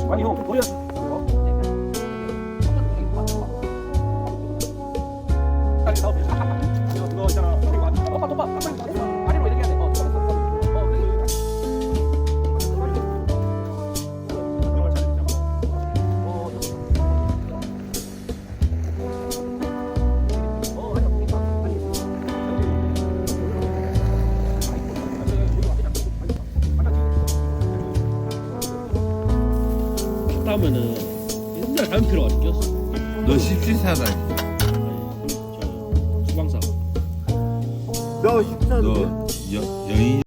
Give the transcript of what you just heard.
아니 형 돌려. 그거 있잖아. 오빠 아래로 이렇게 해야 돼. 따면은 옛날 담배 피러 가지고 꼈어. 너 십시사다니. 주방사. 너 여인